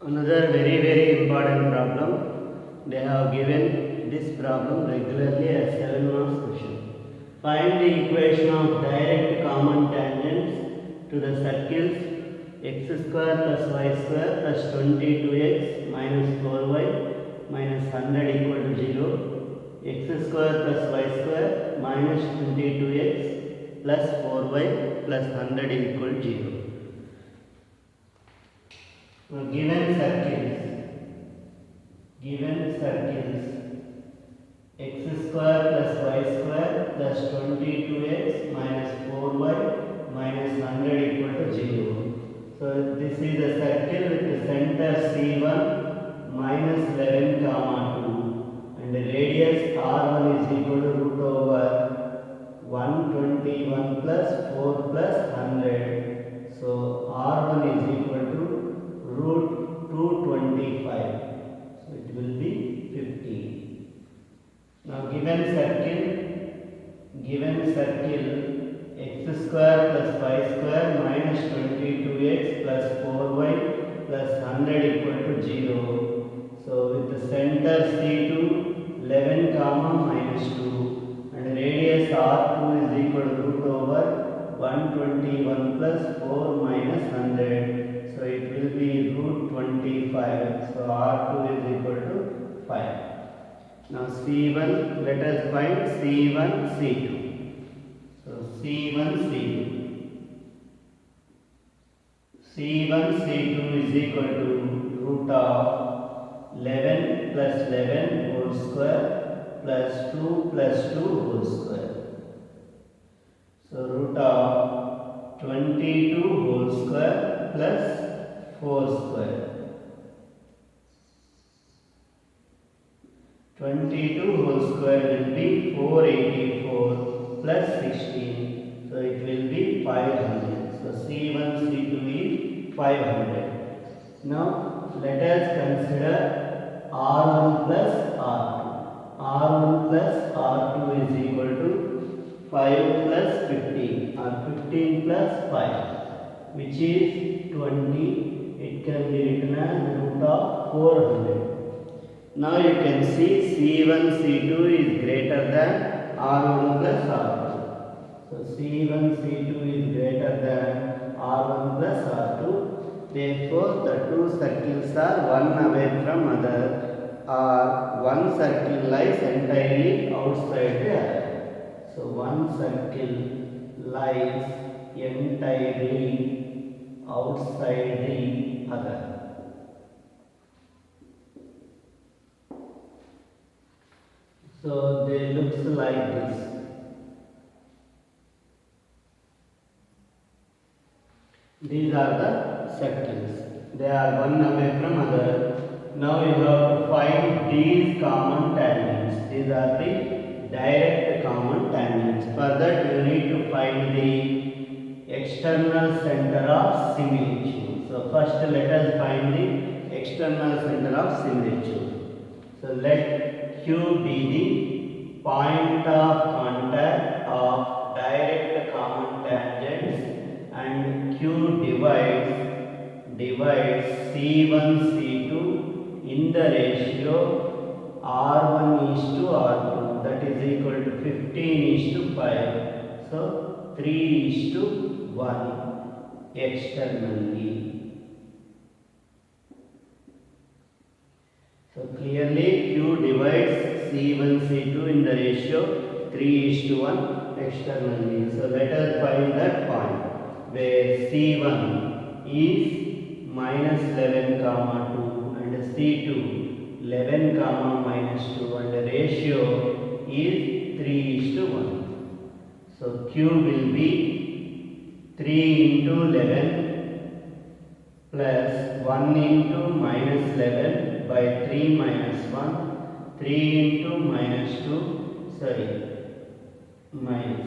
Another very important problem. They have given this problem regularly as 7 marks question. Find the equation of direct common tangents to the circles x square plus y square plus 22x minus 4y minus 100 equal to 0, x square plus y square minus 22x plus 4y plus 100 equal to 0. Now given circles x square plus y square plus 22x minus 4y minus 100 equal to 0. So this is a circle with the center C1 minus 11 comma 2 and the radius R1 is equal to root over 121 plus 4 plus 100. So R1 is equal to root 225. So it will be 50. Now given circle x square plus y square minus 22x plus 4y plus 100 equal to 0. So with the center C2 11 comma minus 2 and radius R2 is equal to root over 121 plus 4 minus 100. So it will be root 25. So R2 is equal to 5. Now C1, let us find C1, C2. So C1, C2 is equal to root of 11 plus 11 whole square plus 2 plus 2 whole square. So root of 22 whole square plus 4 square. 22 whole square will be 484 plus 16. So it will be 500. So C1, C2 is 500. Now let us consider R1 plus R2. R1 plus R2 is equal to 5 plus 15 or 15 plus 5, which is 20. It can be written as root of 400. Now you can see C1, C2 is greater than R1 plus R2. So C1, C2 is greater than R1 plus R2. Therefore, the two circles are one away from other, or one circle lies entirely outside the other. So one circle lies entirely outside the other. So they looks like this. These are the circles. They are one away from other. Now you have to find these common tangents. These are the direct common tangents. For that you need to find the external center of similitude. So first let us find the external center of similitude. So let Q be the point of contact of direct common tangents and Q divides C1 C2 in the ratio R1 is to R2, that is equal to 15 is to 5. So 3 is to 1 externally. So clearly Q divides C1 C2 in the ratio 3 is to 1 externally. So let us find that point where C1 is minus 11 comma 2 and C2 11 comma minus 2 and the ratio is 3 is to 1. So Q will be 3 into 11 plus 1 into minus 11 by 3 minus 1, 3 into minus 2, minus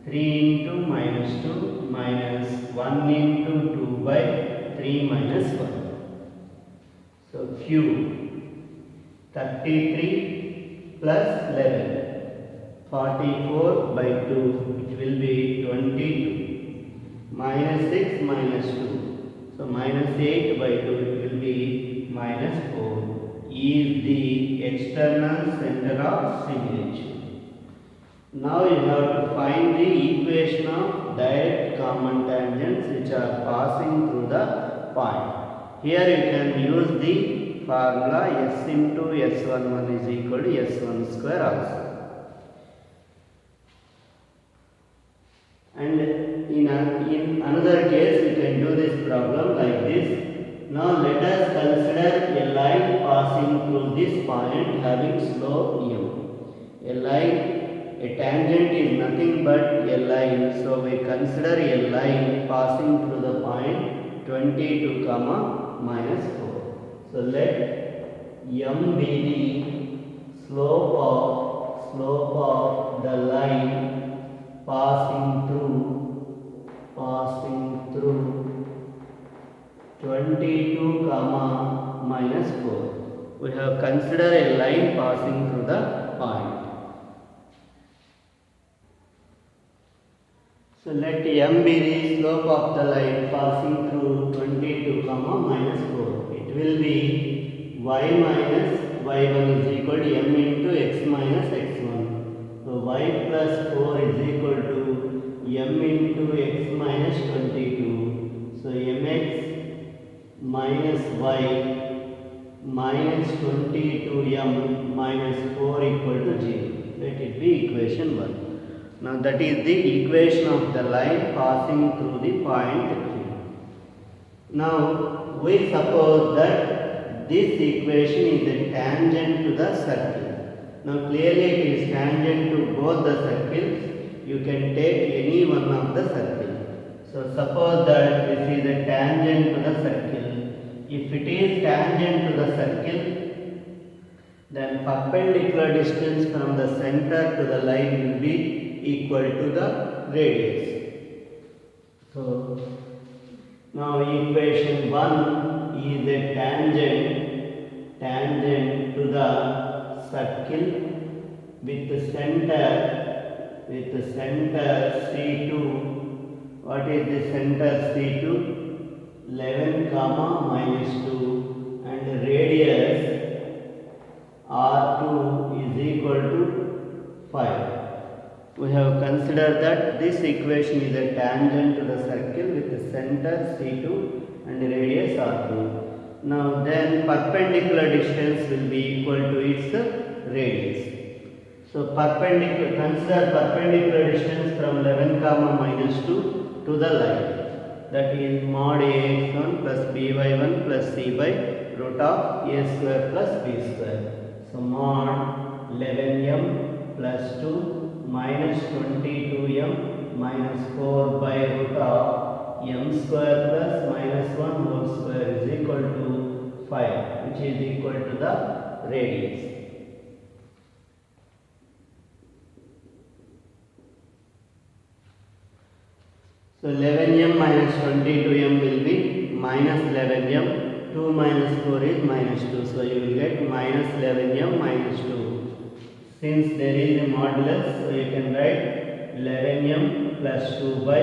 3 into minus 2 minus 1 into 2 by 3 minus 1. So Q 33 plus 11, 44 by 2, which will be 22, minus 6 minus 2. So minus 8 by 2, it will be minus 4 is the external center of similitude. Now you have to find the equation of direct common tangents which are passing through the point. Here you can use the formula s into s11 is equal to s1 square also. And in another case you can do this problem like this. Now let us consider a line passing through this point having slope m. A tangent is nothing but a line, so we consider a line passing through the point 22 comma minus 4. So let m be the slope of the line passing through 22 comma minus 4. We have considered a line passing through the point. So let m be the slope of the line passing through 22 comma minus 4. It will be y minus y1 is equal to m into x minus x1. So y plus 4 is equal to m into x minus 22. So mx minus y minus 22m minus 4 equal to 0. Let it be equation 1. Now that is the equation of the line passing through the point Q. Now we suppose that this equation is a tangent to the circle. Now clearly it is tangent to both the circles. You can take any one of the circles. So suppose that this is a tangent to the circle. If it is tangent to the circle, then perpendicular distance from the center to the line will be equal to the radius. So now equation 1 is a tangent to the circle with the center C2. What is the center C2? 11 comma minus 2, and radius R2 is equal to 5. We have considered that this equation is a tangent to the circle with the center C2 and radius R2. Now then perpendicular distance will be equal to its radius. So consider perpendicular distance from 11 comma minus 2 to the line. That is mod ax1 plus by1 plus c by root of a square plus b square. So mod 11m plus 2 minus 22m minus 4 by root of m square plus minus 1 whole square is equal to 5, which is equal to the radius. So 11m minus 22m will be minus 11m. 2 minus 4 is minus 2. So you will get minus 11m minus 2. Since there is a modulus, so you can write 11m plus 2 by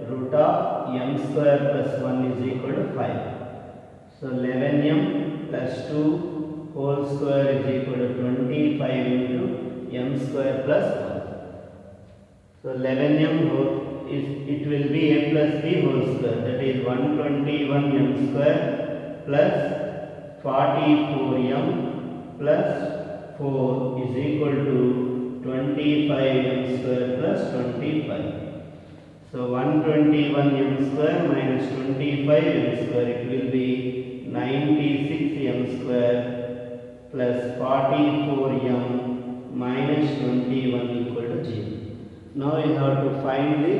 root of m square plus 1 is equal to 5. So 11m plus 2 whole square is equal to 25 into m square plus 1. So 11m it will be a plus b whole square, that is 121 m square plus 44m plus 4 is equal to 25 m square plus 25. So 121 m square minus 25 m square, it will be 96 m square plus 44 m minus 21 equal to 0. Now you have to find the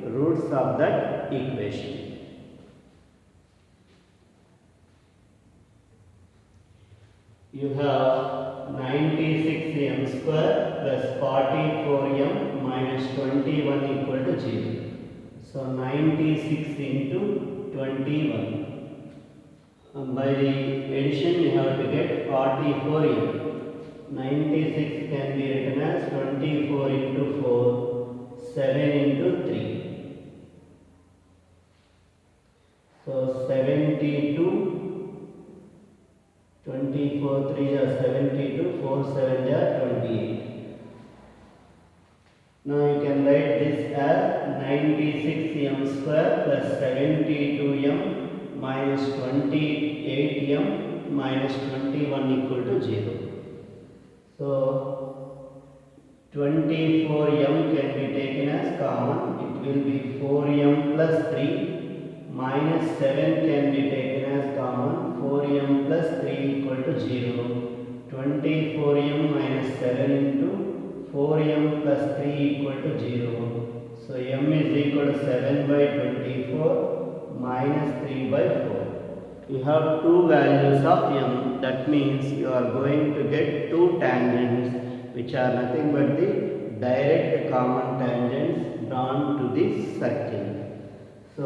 roots of that equation. You have 96 m square plus 44m minus 21 equal to 0. So 96 into 21. By the addition you have to get 44m. 96 can be written as 24 into 4, 7 into 3. So 72 24 3 are 72, 4 7 are 28. Now you can write this as 96m square plus 72m minus 28m minus 21 equal to 0. So 24m can be taken as common. It will be 4m plus 3 minus 7 can be taken as common. 4m plus 3 equal to 0. 24m minus 7 into 4m plus 3 equal to 0. So m is equal to 7 by 24 minus 3 by 4. You have two values of m. That means you are going to get two tangents which are nothing but the direct common tangents drawn to this circle. So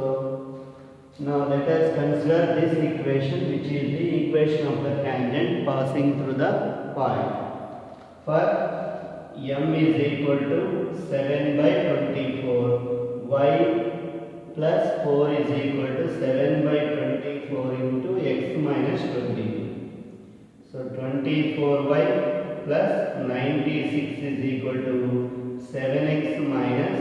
now let us consider this equation, which is the equation of the tangent passing through the point. For m is equal to 7 by 24, y plus 4 is equal to 7 by 24 into x minus 22. So 24y plus 96 is equal to 7x minus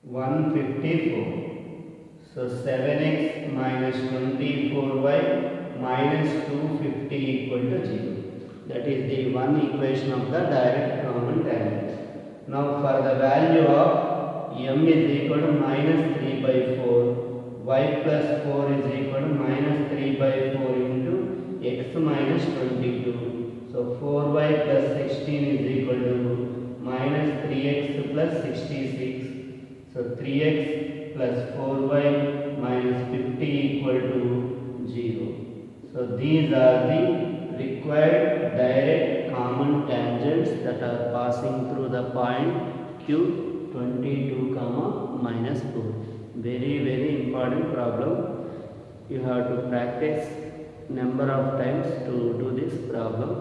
154. So 7x minus 24y minus 250 equal to 0. That is the one equation of the direct common tangent. Now for the value of m is equal to minus 3 by 4, y plus 4 is equal to minus 3 by 4 into x minus 22. So 4y plus 16 is equal to minus 3x plus 66. So 3x plus 4y minus 50 equal to 0. So these are the required direct common tangents that are passing through the point Q 22, minus 4. Very important problem. You have to practice number of times to do this problem,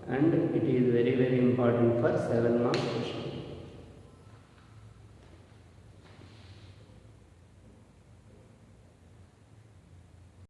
and it is very important for 7 mark question.